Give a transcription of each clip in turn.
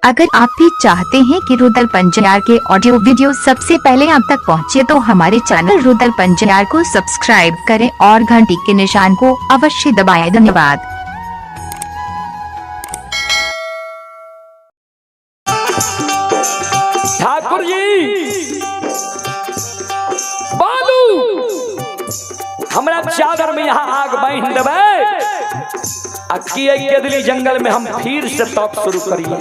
अगर आप भी चाहते हैं कि रुदल पंजयार के ऑडियो वीडियो सबसे पहले आप तक पहुंचे तो हमारे चैनल रुदल पंजयार को सब्सक्राइब करें और घंटी के निशान को अवश्य दबाएं। धन्यवाद। ठाकुर जी बालू हमरा चादर में यहाँ आग बांध देवे अक्की केदली जंगल में हम फिर से तप शुरू करिए।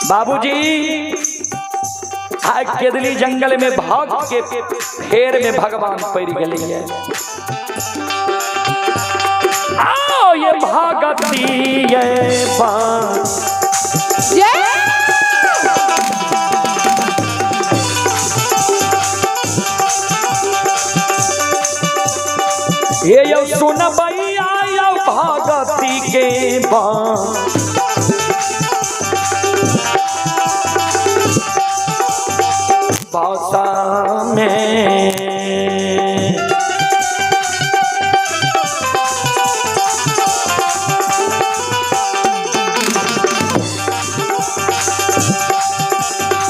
बाबूजी आज केदली जंगल में भाग के फेर में भगवान पड़ गए। आओ ये भागती ये बात ये यो सुन भैया यो भागती के बासा में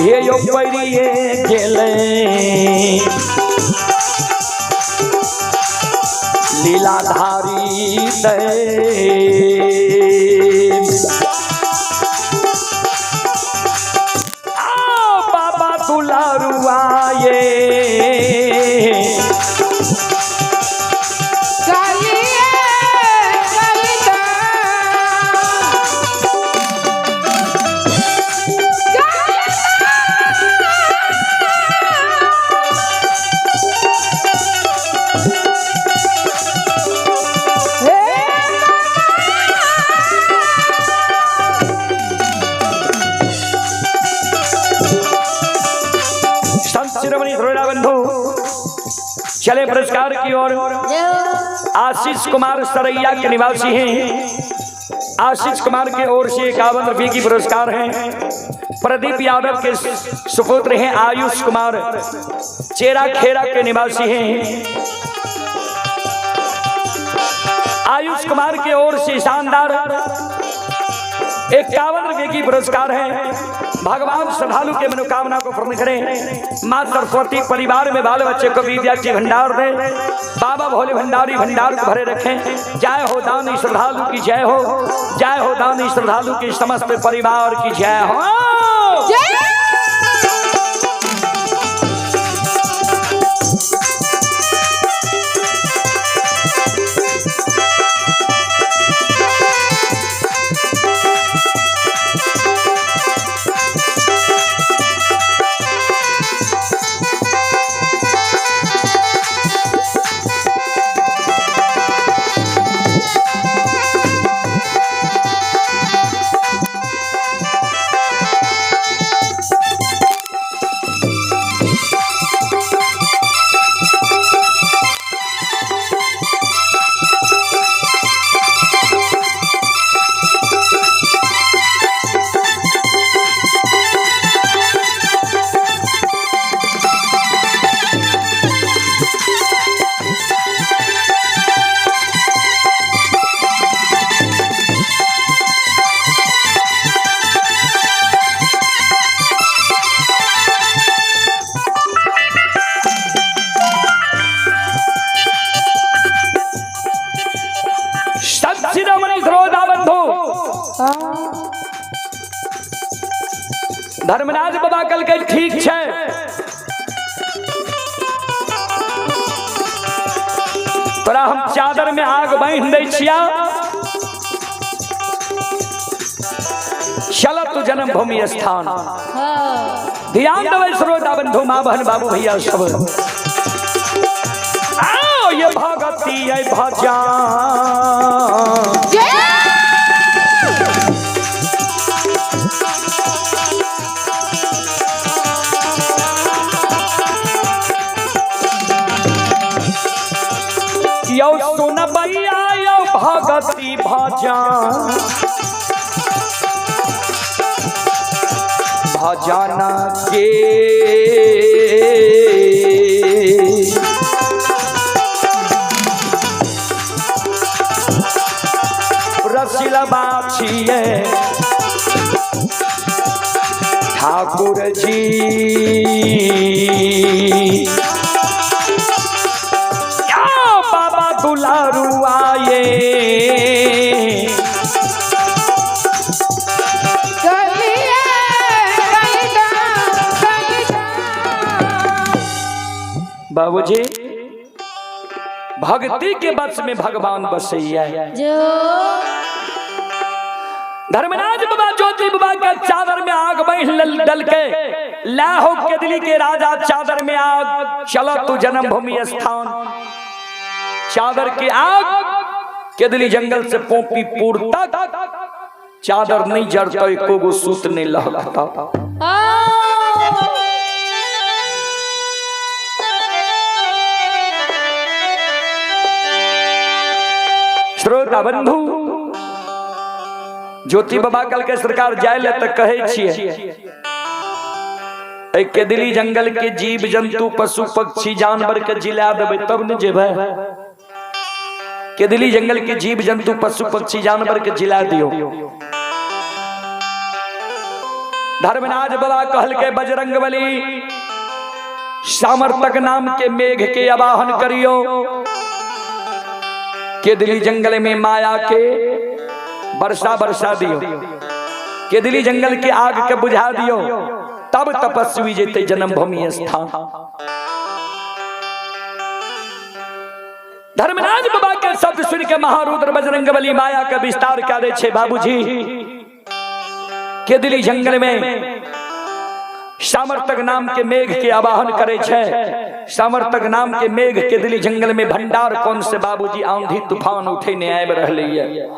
ये यो परिये गेले लीलाधारी आओ बाबा दुलारुआ ये चले पुरस्कार की ओर। आशीष कुमार सरैया के निवासी हैं। आशीष कुमार के ओर से 51 रुपये की पुरस्कार है। प्रदीप यादव के सुपुत्र हैं आयुष कुमार चेरा खेरा के निवासी हैं। आयुष कुमार के ओर से शानदार 51 रुपये की पुरस्कार है। भगवान श्रद्धालु के मनोकामना को पूर्ण करें। मां सरस्वती परिवार में बाल बच्चे को विद्या की भंडार दे। बाबा भोले भंडारी भंडार को भरे रखें। जय हो दानी श्रद्धालु की जय हो। जय हो दानी श्रद्धालु की समस्त परिवार की जय हो। धर्मराज बाबा कल के ठीक है। तोरा हम चादर में आग बांध दै छिया। चल तू जन्म भूमि स्थान ध्यान देवे श्रोता बंधु माँ बहन बाबू भैया सब। आओ ये भगती है भजा यो सुन भैया यो भगती भजन भजना के रसिला छिए ठाकुर जी या बाबा दुलारू आए बाबूजी भक्ति के बस में भगवान बसैया जो धर्मराज बाबा ज्योति बाबा का चादर में आग बह डल के लाहो के दिल्ली के राजा चादर में आग चलो तू जन्मभूमि स्थान चादर की आग के दिल्ली जंगल से पोपी पुर तक चादर नहीं जरता एको गो सूत नहीं लहकता श्रोता बंधु ज्योति बाबा कल के सरकार जाए ले तक कहे छिए के दिल्ली जंगल के जीव जंतु पशु पक्षी जानवर के जिला देवे तब न जेबे के दिल्ली जंगल के जीव जंतु पशु पक्षी जानवर के जिला दियो धर्मराज बाबा कहल के बजरंगबली सामर्थक नाम के मेघ के आवाहन करियो के दिल्ली जंगल में माया के वर्षा बरसा दियो के दिल्ली जंगल के आग के बुझा दियो तब तपस्वी जेते जन्मभूमि स्थान धर्मराज बाबा के शब्द सुन के महारुद्र बजरंगबली माया का विस्तार क्या दे छे बाबूजी के दिल्ली जंगल में सामर्थक नाम के मेघ के आवाहन करे छे सामर्थक नाम के मेघ के दिल्ली जंगल में भंडार कौन से बाबूजी आंधी तूफान उठे ने आए रहले है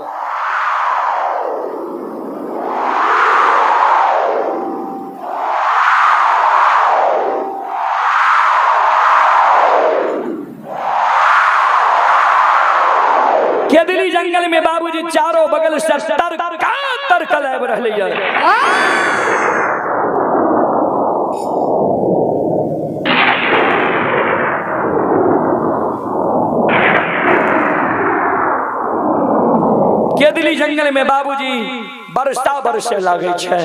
के दिल्ली जंगल में बाबूजी चारों बगल से तरकल आए रहले है के दिल्ली जंगल में बाबूजी वर्षा बरसे लागे छे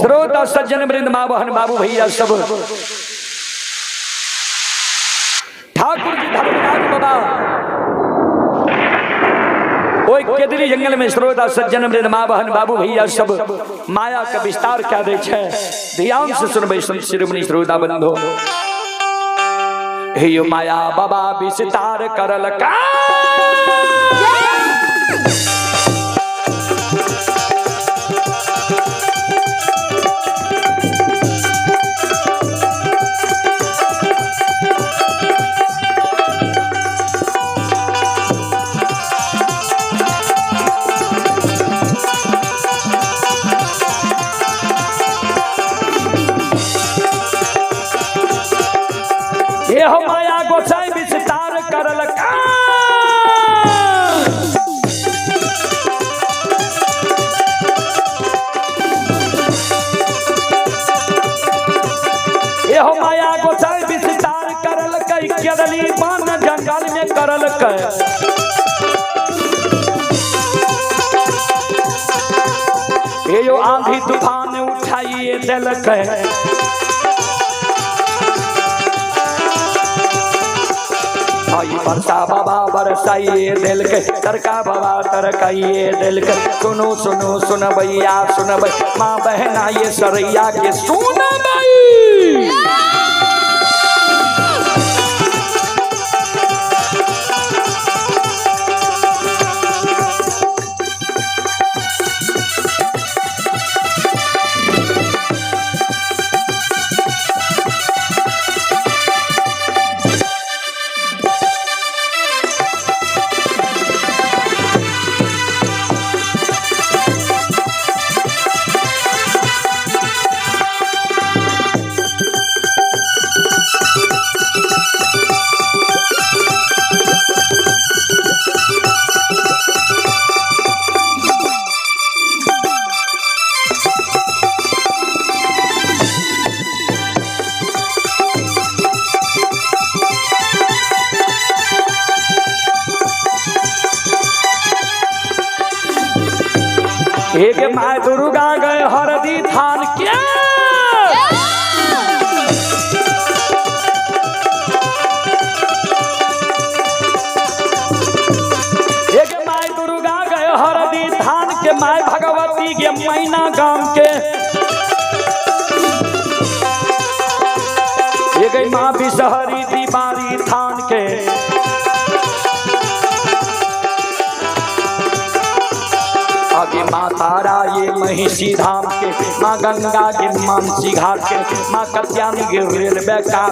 श्रोता सज्जन वृंद मां बहन बाबू भैया सब ठाकुर जी धर्मराज बाबा ओए के दिल्ली जंगल में श्रोता सज्जन वृंद मां बहन बाबू भैया सब माया का विस्तार क्या दे छे ध्यान से सुनबे शिरोमणि श्रोता बंधो हे यो माया बाबा विस्तार करल का हो माया गोसाई विस्तार करल का ये हो माया गोसाई विस्तार करल कई केदली बान जंगल में करल कई ये जो आंधी तूफान उठाइए दिल कई वर्षा बाबा बरसाइए दिल के तरका बाबा तरकाइए दिल के सुनो सुनो सुन भैया सुन भैया माँ बहना ये सरैया के सुन भई एक माय दुर्गा गए हरदी थान के एक माय दुर्गा गए हरदी थान के माय भगवती के मैना गांव के एक माँ बिसहरी दीवारी थान के आगे माँ तारा ये महिषी धाम के माँ गंगा के मानसी घाट के माँ कत्यानी के रेलवे का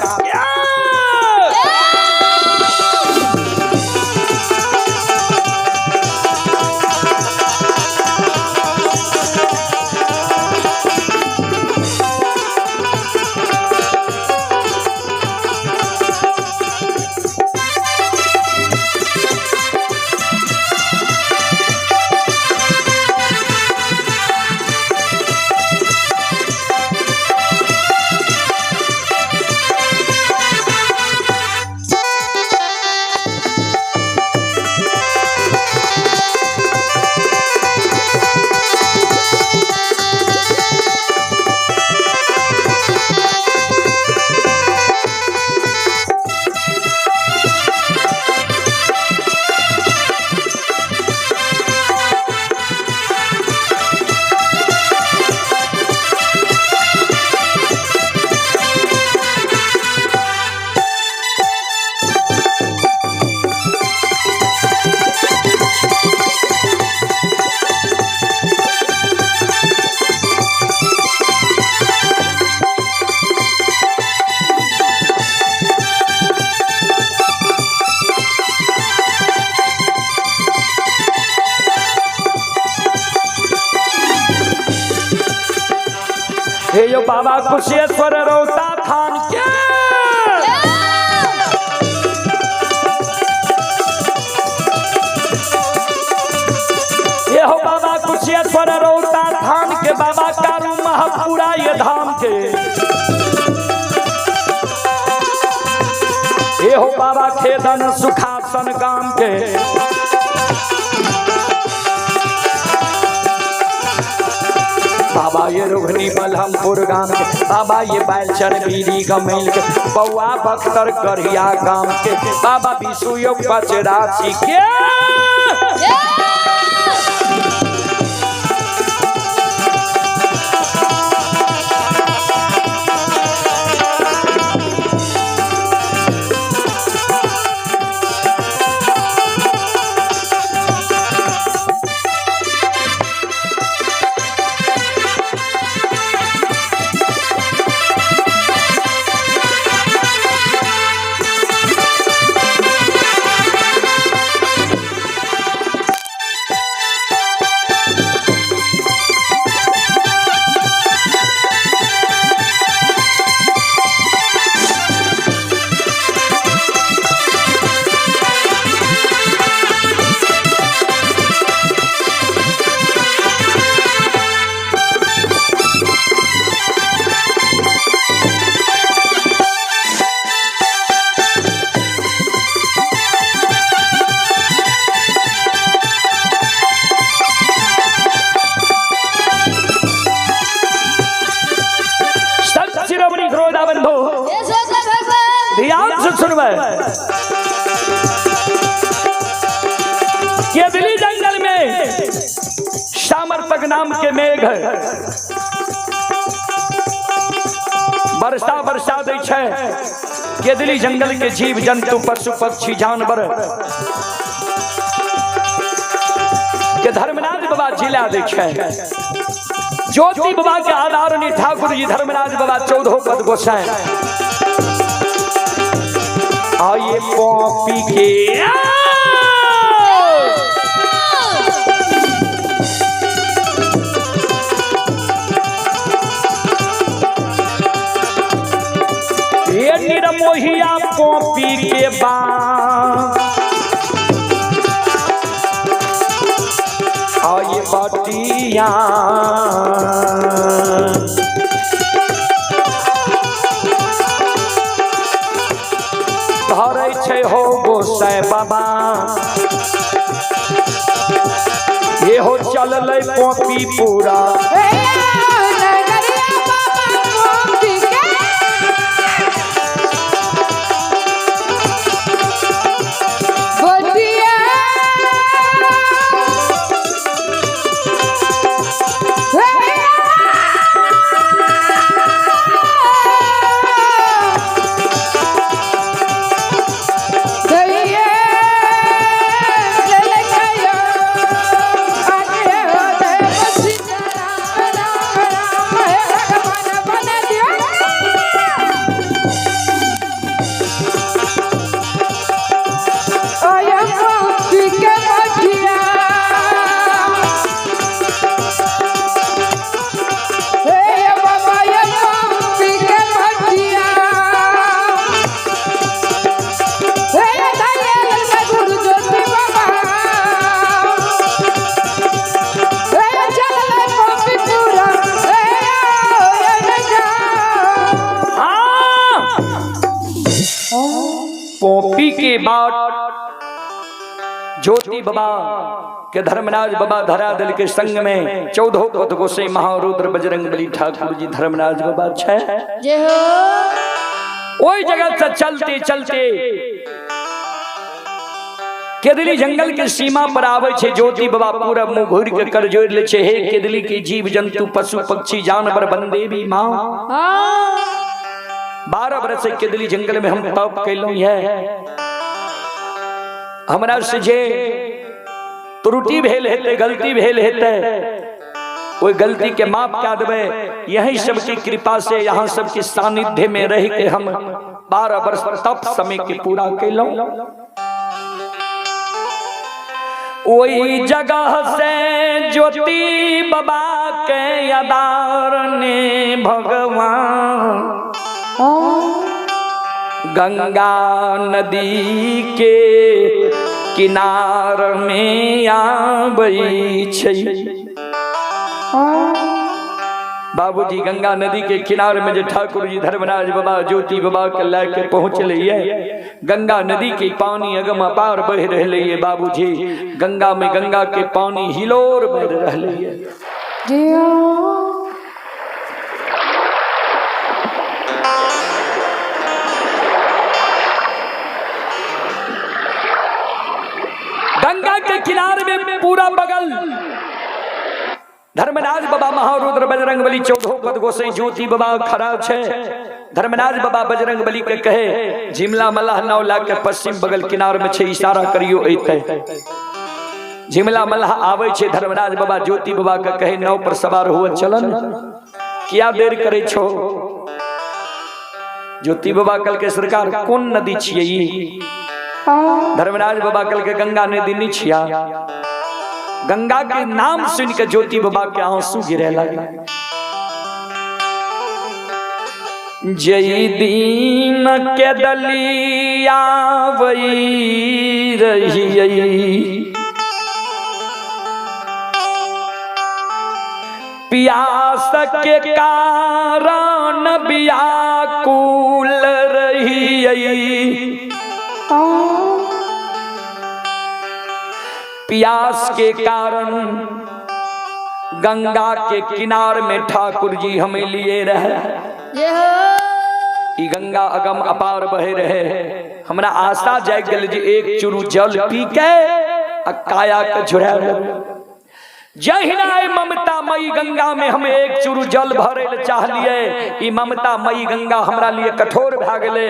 हे यो बाबा कुशेश्वर रोता थान के ये हो बाबा कुशेश्वर रोता थान के बाबा कारू महापुरा ये धाम के ये हो बाबा खेदन सुखासन गाम के बाबा ये रोहनी बलहमपुर गांव के बाबा ये बैलचर बीरी गमेल के बउआ बख्तर गढ़िया गांव के बाबा विशु योग पचरासी के केदली जंगल में सामर्थक नाम के मेघ वर्षा दै छै केदली जंगल के जीव जंतु पशु पक्षी जानवर के धर्मराज बाबा जिला दै छै ज्योति बाबा के आधारणी ठाकुर जी धर्मराज बाबा 14 पद गोसाई आइए पॉपी के ये निरमोहिया पॉपी के बाद आइए बटिया धरे छे हो गोसाई बाबा ये हो चल पोपी पूरा पोपी के बाद ज्योति बाबा के धर्मराज बाबा धरादल के संग में 14 पद गोसे महारुद्र बजरंग बली ठाकुर जी धर्मराज बाबा वही जगह से चलते चलते केदली जंगल के सीमा पर आवे छे। ज्योति बाबा पूरा मुंह घूर के कर जोड़ ले छे। हे केदली के जीव जंतु पशु पक्षी जानवर बंदे भी मां 12 बरस केदली जंगल में हम तप कैलो है। हमरा से जे त्रुटि भेल हेते गलती भेल हेते कोई गलती के माफ क्या देवे। यही सबकी कृपा से यहाँ सबके सानिध्य में रह के हम 12 वर्ष तप समय के पूरा कैलो। वही जगह से ज्योति बाबा के अदार ने भगवान गंगा नदी के किनार में आबई छै। बाबूजी गंगा नदी के किनारे में जो ठाकुर जी धर्मराज बाबा ज्योति बाबा के लेके पहुंचले ये गंगा नदी के पानी अगम अपार बह रहे ये। बाबूजी गंगा में गंगा के पानी हिलोर बह रहे ये। गंगा के किनारे में पूरा बगल धर्मराज बाबा महारुद्र बजरंग बली 14 पद गोसाई ज्योति बाबा खड़ा छे। धर्मराज बाबा बजरंग बली के कहे झिमला मल्लाह 9 लाख के पश्चिम बगल किनार में छे। इशारा करियो ऐते झिमला मल्लाह आवे छे। धर्मराज बाबा ज्योति बाबा के कहे नाव पर सवार हुआ चलन क्या देर करे छो। ज्योति बाबा कल के सरकार कौन नदी छिए ई। धर्मराज बाबा कल के गंगा नदी नहीं छिया। गंगा के नाम सुन के ज्योति बाबा के आंसू गिरे लगे। जय दीन के दलिया वही रही प्यास के कारण व्याकुल रही। प्यास के कारण गंगा के किनार में ठाकुर जी हमें लिए रहे। गंगा अगम अपार बहे रहे। हमरा आशा जाग गल जे एक चुरू जल पी के काया के झुरा जहिना ममता मई गंगा में हम एक चुरू जल भरे ले चाहलिए। ई ममता मई गंगा हमरा लिए कठोर भ गेले।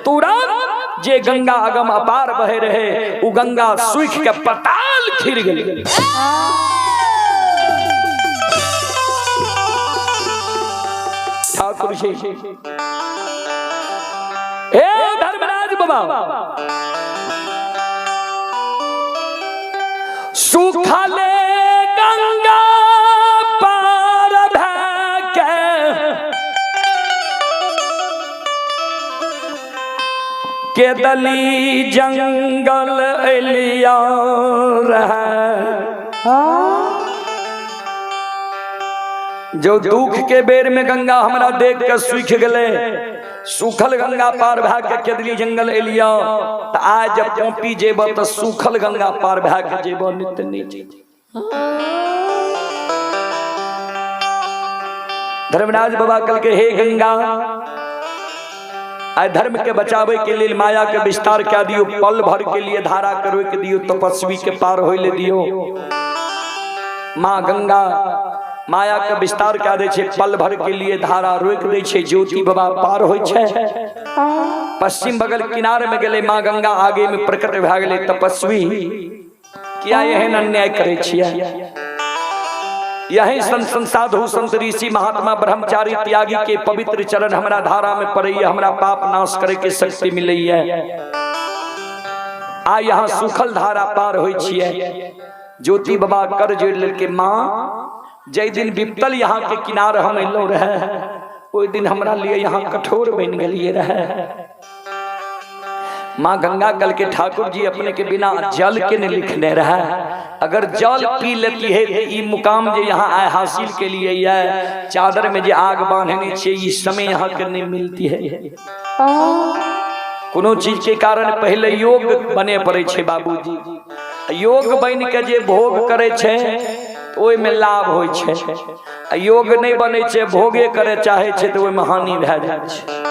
तुरंत जे गंगा अगम अपार बहे रहे उ गंगा सूख के पताल खिर गेले। ठाकुर जी ए धर्मराज बाबा सुखले गंगा पार भके केदली जंगल एलिया जो दुख के बेर में गंगा हमरा देख के सूख गले। सूखल गंगा पार भा के केदली जंगल एलिया त आज जब पोपी जेब त सूखल गंगा पार भा के जेब नित्य नीचे। धर्मराज बाबा कल के हे गंगा आय धर्म के बचावे के लिए माया के विस्तार क्या दियो, पल भर के लिए धारा करो के दियो, तपस्वी के पार होइले दियो। माँ गंगा माया के विस्तार क्या दे छे, पल भर के लिए धारा रोक दे छे, ज्योति बाबा पार होय छे। पश्चिम बगल किनारे में गेले माँ गंगा, आगे में प्रकट भए गेले तपस्वी। क्या एहन अन्याय करे छियै? यही संत साधु संत ऋषि महात्मा ब्रह्मचारी त्यागी के पवित्र चरण हमरा धारा में पड़े, हमरा पाप नाश करे के शक्ति मिले। आ यहाँ सुखल धारा पार होय छियै। ज्योति बाबा कर जोड़ लेके माँ जय दिन बिपतल यहाँ के किनारे हम एलो रहे, ओई दिन हमरा लिए यहाँ कठोर बन गलिए रहे। माँ गंगा कल के ठाकुर जी अपने के बिना जल के नहीं लिखने रहा, अगर जल पी लेती है तो ये मुकाम जो यहाँ आए हासिल के लिए है, चादर में जो आग बांधने चाहिए इस समय यहाँ के नहीं मिलती है। कोनो चीज के कारण पहले योग बने पड़े छे बाबूजी, योग बन के जे भोग करे छे तो ओय में लाभ होय छे, योग नहीं बने छे भोगे करे चाहे छे तो ओय में हानि भए जाय छे।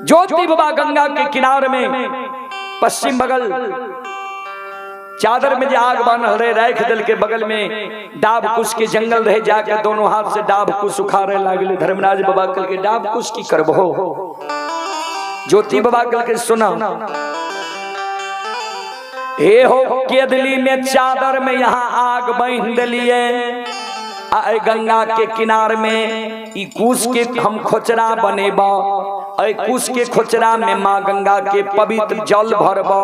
ज्योति बाबा गंगा के किनारे में पश्चिम बगल चादर में जो आग बांधल रहे, राख दल के बगल में डाब कुश के जंगल रहे, जाके दोनों हाथ से डाब कुश उखाड़े लागले। धर्मराज बाबा कल के डाब कुश की करबो? ज्योति बाबा कल के सुना, हे हो केदली में चादर में यहाँ आग बांध दिलिए, आए गंगा के किनारे में ई कुश के हम खोचरा बनेबा, कुश के खोचरा में माँ गंगा के पवित्र जल भरबा,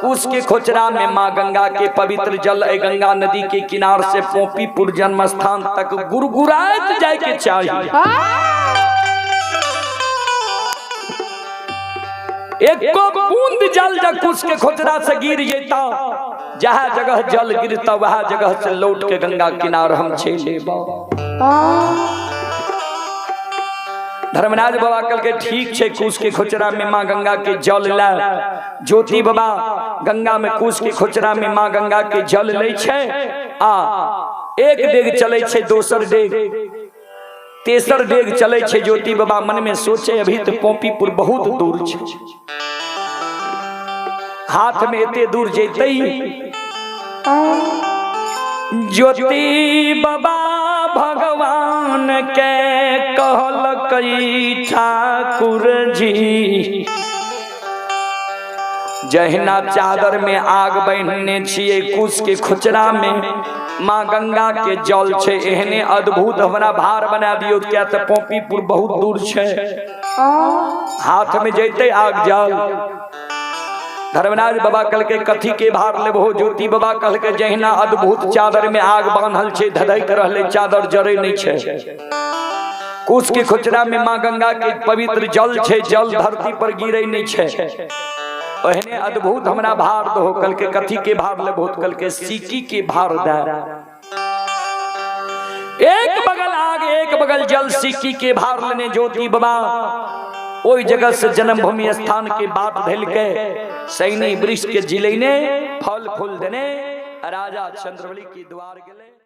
कुश के खोचरा में माँ गंगा के पवित्र जल गंगा नदी के किनार से पोपीपुर जन्म स्थान तक गुरगुरात जाए के चाहिए। एक बूंद जल जब कुश के खोचरा से गिर जाता, जहाँ जगह जल गिरता वह जगह से लौट के गंगा किनारे हम छे लेबा। धर्मराज बाबा कल के ठीक छे, कुश के खोचरा में माँ गंगा के जल ला। ज्योति बाबा गंगा में कुश के खोचरा में माँ गंगा के जल ले छे। एक डेग चले छे, दोसर डेग, तेसर डेग चले छे। ज्योति बाबा मन में सोचे अभी तो पोपीपुर बहुत दूर छे, हाथ में एते दूर जेते। ज्योति बाबा भगवान के कहल कई ठाकुर जी, जहिना चादर में आग बहने छिए कुश के खुचरा में माँ गंगा के जल छे, एहने अद्भुत हमरा भार बना दियो। क्या तो पोपीपुर बहुत दूर छे, हाथ में जैते आग जल। धर्मराज बाबा कल के कथी के भार लेबो? ज्योति बाबा कल के जहिना अद्भुत चादर में आग बांधल छे, धधक रहले, चादर जरे नहीं छे। कुश के खुचरा में माँ गंगा के पवित्र जल छे, जल धरती पर गिरे नहीं छे। ओहने अद्भुत हमरा भार दो। कल के कथी के भार लेबो? कल के सीकी के भार दे। एक बगल आग एक बगल जल, सीकी के भार लेने ज्योति बाबा ओई जगह से जन्मभूमि स्थान के बात धैल के सैनी वृक्ष के जिलेने फल फूल देने राजा चंद्रवली की द्वार गेले।